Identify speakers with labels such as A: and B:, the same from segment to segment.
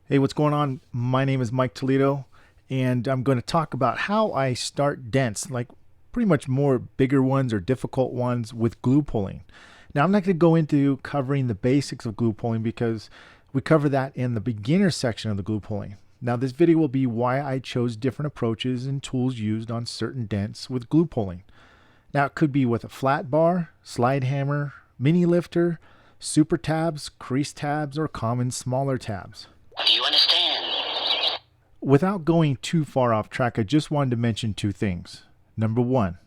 A: Hey, what's going on? My name is Mike Toledo, and I'm going to talk about how I start dents, like pretty much more bigger ones or difficult ones with glue pulling. Now, I'm not going to go into covering the basics of glue pulling because we cover that in the beginner section of the glue pulling. Now, this video will be why I chose different approaches and tools used on certain dents with glue pulling. Now, it could be with a flat bar, slide hammer, mini lifter, super tabs, crease tabs, or common smaller tabs.
B: Do you understand?
A: Without going too far off track, I just wanted to mention two things. Number one,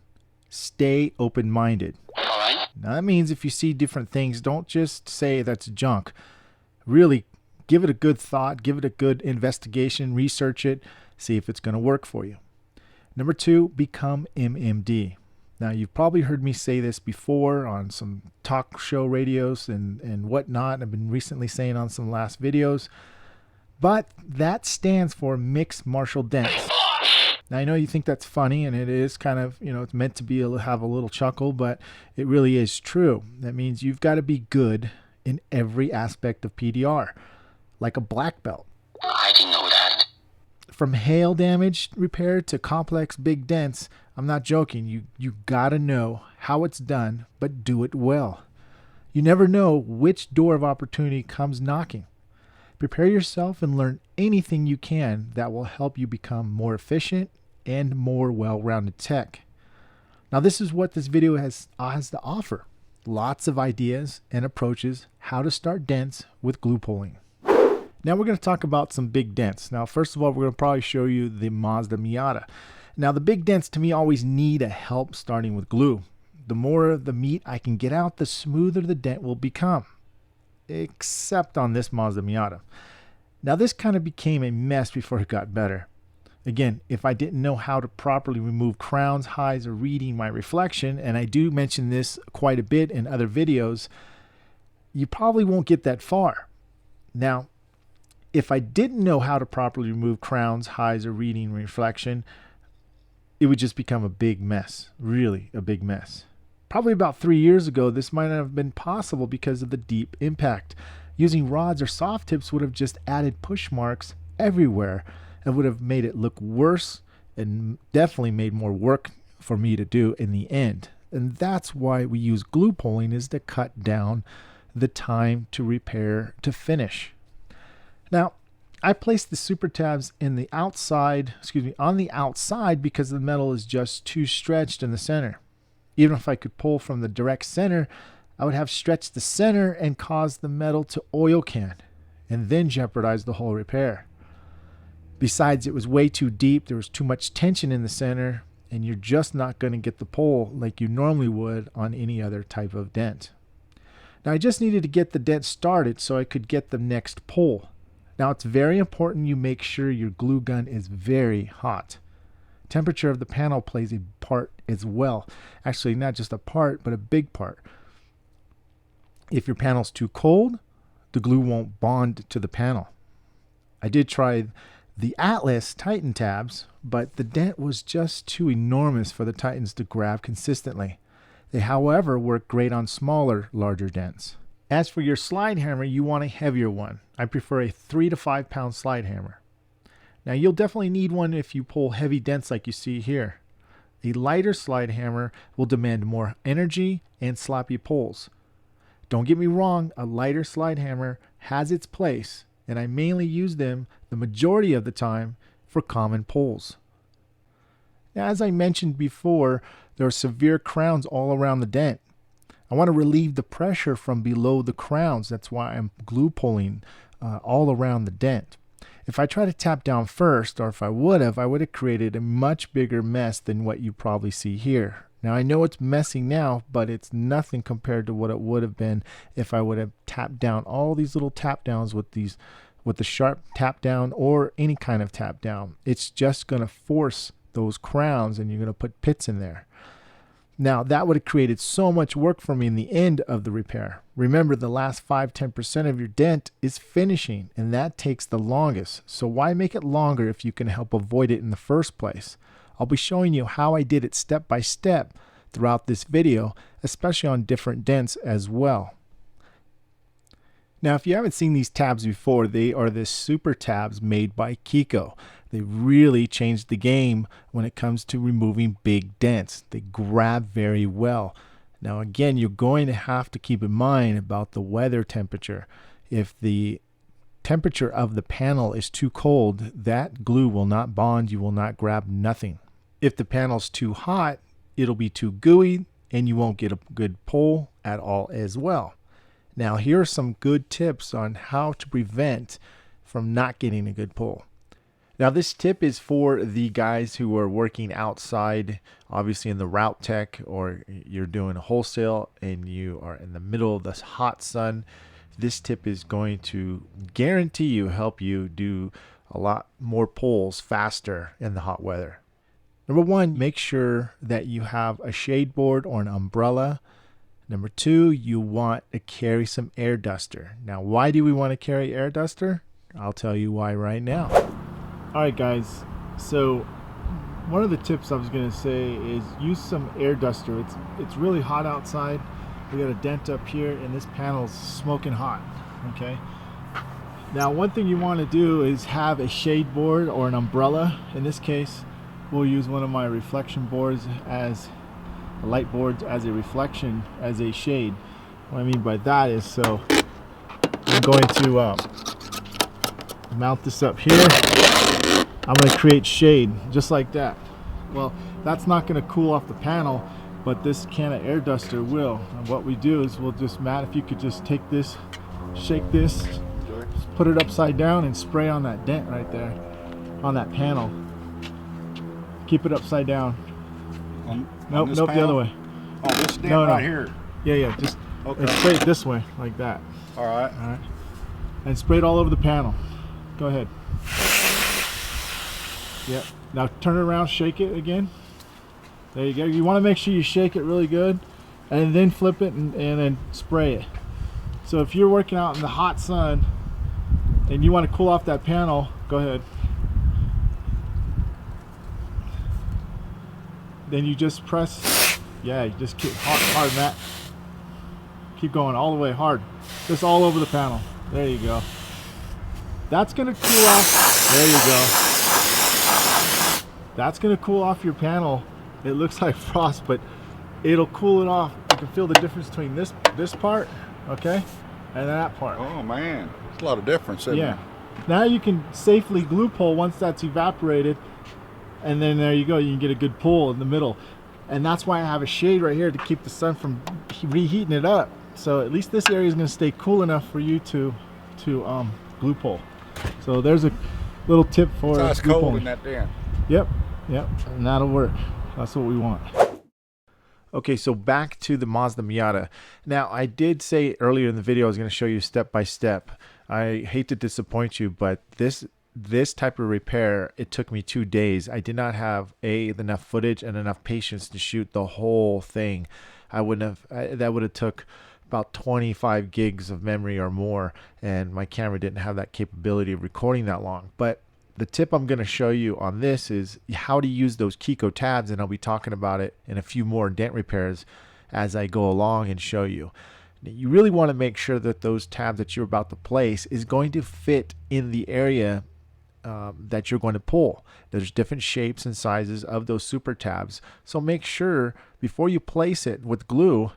A: stay open-minded.
B: All right.
A: Now that means if you see different things, don't just say that's junk. Really give it a good thought, give it a good investigation, research it, see if it's going to work for you. Number two, become MMD. Now you've probably heard me say this before on some talk show radios and whatnot. I've been recently saying on some last videos. But that stands for Mixed Martial Dents. Now I know you think that's funny, and it is kind of, it's meant to be have a little chuckle, but it really is true. That means you've got to be good in every aspect of PDR, like a black belt.
B: I didn't know that.
A: From hail damage repair to complex big dents, I'm not joking. You got to know how it's done, but do it well. You never know which door of opportunity comes knocking. Prepare yourself and learn anything you can that will help you become more efficient and more well-rounded tech. Now this is what this video has to offer. Lots of ideas and approaches how to start dents with glue pulling. Now we're going to talk about some big dents. Now first of all, we're going to probably show you the Mazda Miata. Now the big dents to me always need a help starting with glue. The more of the meat I can get out, the smoother the dent will become. Except on this Mazda Miata. Now this kind of became a mess before it got better. Again, if I didn't know how to properly remove crowns, highs, or reading my reflection, and I do mention this quite a bit in other videos, you probably won't get that far. Now, if I didn't know how to properly remove crowns, highs, or reading reflection, it would just become a big mess. Really a big mess. Probably about 3 years ago, this might not have been possible because of the deep impact. Using rods or soft tips would have just added push marks everywhere and would have made it look worse and definitely made more work for me to do in the end. And that's why we use glue pulling, is to cut down the time to repair to finish. Now, I placed the super tabs on the outside because the metal is just too stretched in the center. Even if I could pull from the direct center, I would have stretched the center and caused the metal to oil can, and then jeopardize the whole repair. Besides, it was way too deep, there was too much tension in the center, and you're just not going to get the pull like you normally would on any other type of dent. Now I just needed to get the dent started so I could get the next pull. Now it's very important you make sure your glue gun is very hot. Temperature of the panel plays a part as well. Actually, not just a part, but a big part. If your panel's too cold, the glue won't bond to the panel. I did try the Atlas Titan tabs, but the dent was just too enormous for the Titans to grab consistently. They, however, work great on smaller, larger dents. As for your slide hammer, you want a heavier one. I prefer a 3 to 5 pound slide hammer. Now you'll definitely need one if you pull heavy dents like you see here. A lighter slide hammer will demand more energy and sloppy pulls. Don't get me wrong, a lighter slide hammer has its place, and I mainly use them the majority of the time for common pulls. Now, as I mentioned before, there are severe crowns all around the dent. I want to relieve the pressure from below the crowns. That's why I'm glue pulling all around the dent. If I try to tap down first, or if I would have created a much bigger mess than what you probably see here. Now I know it's messy now, but it's nothing compared to what it would have been if I would have tapped down all these little tap downs with the sharp tap down or any kind of tap down. It's just going to force those crowns, and you're going to put pits in there. Now that would have created so much work for me in the end of the repair. Remember, the last 5-10% of your dent is finishing, and that takes the longest. So why make it longer if you can help avoid it in the first place? I'll be showing you how I did it step by step throughout this video, especially on different dents as well. Now, if you haven't seen these tabs before, they are the super tabs made by Kiko. They really changed the game when it comes to removing big dents. They grab very well. Now, again, you're going to have to keep in mind about the weather temperature. If the temperature of the panel is too cold, that glue will not bond. You will not grab nothing. If the panel's too hot, it'll be too gooey and you won't get a good pull at all as well. Now, here are some good tips on how to prevent from not getting a good pull. Now, this tip is for the guys who are working outside, obviously in the route tech, or you're doing a wholesale and you are in the middle of the hot sun. This tip is going to guarantee you help you do a lot more pulls faster in the hot weather. Number one, make sure that you have a shade board or an umbrella. Number two, you want to carry some air duster. Now, why do we want to carry air duster? I'll tell you why right now. All right, guys. So one of the tips I was going to say is use some air duster. It's really hot outside. We got a dent up here, and this panel's smoking hot. Okay. Now, one thing you want to do is have a shade board or an umbrella. In this case, we'll use one of my reflection boards as light boards as a reflection, as a shade. What I mean by that is, so I'm going to mount this up here. I'm going to create shade just like that. Well, that's not going to cool off the panel, but this can of air duster will. And what we do is we'll just, Matt, if you could just take this, shake this, put it upside down and spray on that dent right there, on that panel. Keep it upside down. Nope, the other way.
C: Oh, this dent right here.
A: Yeah, just
C: okay.
A: And spray it this way, like that.
C: All right.
A: And spray it all over the panel. Go ahead. Yep. Now turn it around, shake it again. There you go. You want to make sure you shake it really good, and then flip it and then spray it. So if you're working out in the hot sun and you want to cool off that panel, go ahead. Then you just press, yeah, you just keep hard, Matt. Keep going all the way hard. Just all over the panel. There you go. That's gonna cool off. There you go. That's gonna cool off your panel. It looks like frost, but it'll cool it off. You can feel the difference between this part, okay, and that part.
C: Oh man, it's a lot of difference, isn't
A: yeah.
C: it?
A: Now you can safely glue pull once that's evaporated. And then there you go, you can get a good pull in the middle. And that's why I have a shade right here to keep the sun from reheating it up. So at least this area is going to stay cool enough for you to glue pull. So there's a little tip for
C: it's ice
A: glue
C: cold
A: pulling.
C: in that dent.
A: Yep, and that'll work. That's what we want. Okay, so back to the Mazda Miata. Now, I did say earlier in the video I was going to show you step by step. I hate to disappoint you, but this type of repair, it took me 2 days. I did not have enough footage and enough patience to shoot the whole thing. That would have took about 25 gigs of memory or more, and my camera didn't have that capability of recording that long. But the tip I'm going to show you on this is how to use those Kiko tabs, and I'll be talking about it in a few more dent repairs as I go along and show you. You really want to make sure that those tabs that you're about to place is going to fit in the area that you're going to pull. There's different shapes and sizes of those super tabs, so make sure before you place it with glue,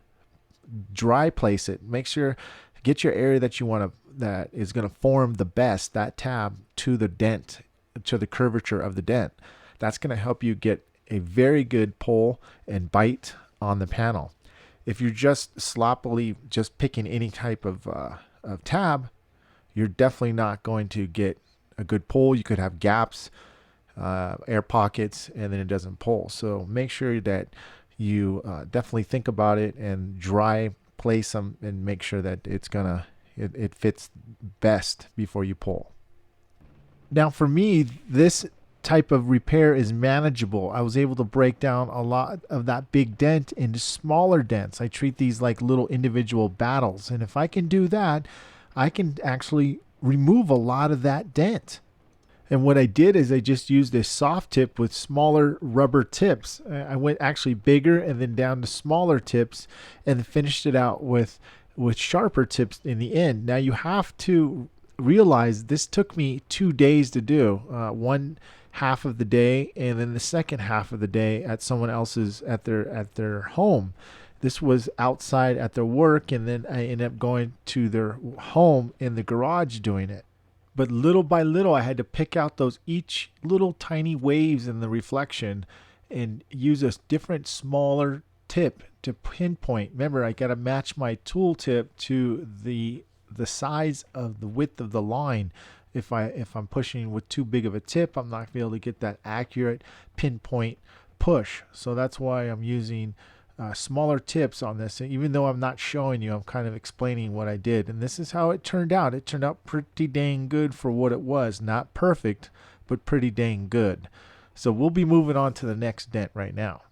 A: dry place it. Make sure, get your area that you want to, that is going to form the best, that tab, to the dent, to the curvature of the dent. That's going to help you get a very good pull and bite on the panel. If you're just sloppily just picking any type of tab, you're definitely not going to get a good pull. You could have gaps, air pockets, and then it doesn't pull. So make sure that you definitely think about it and dry place them and make sure that it fits best before you pull. Now for me, this type of repair is manageable. I was able to break down a lot of that big dent into smaller dents. I treat these like little individual battles, and if I can do that, I can actually remove a lot of that dent. And what I did is I just used a soft tip with smaller rubber tips. I went actually bigger and then down to smaller tips and finished it out with with sharper tips in the end. Now you have to realize this took me 2 days to do. One half of the day and then the second half of the day at someone else's at their home. This was outside at their work, and then I ended up going to their home in the garage doing it. But little by little, I had to pick out those each little tiny waves in the reflection and use a different smaller tip to pinpoint. Remember, I got to match my tool tip to the size of the width of the line. If I'm pushing with too big of a tip, I'm not going to be able to get that accurate pinpoint push. So that's why I'm using smaller tips on this. And even though I'm not showing you, I'm kind of explaining what I did. And this is how it turned out. It turned out pretty dang good for what it was. Not perfect, but pretty dang good. So we'll be moving on to the next dent right now.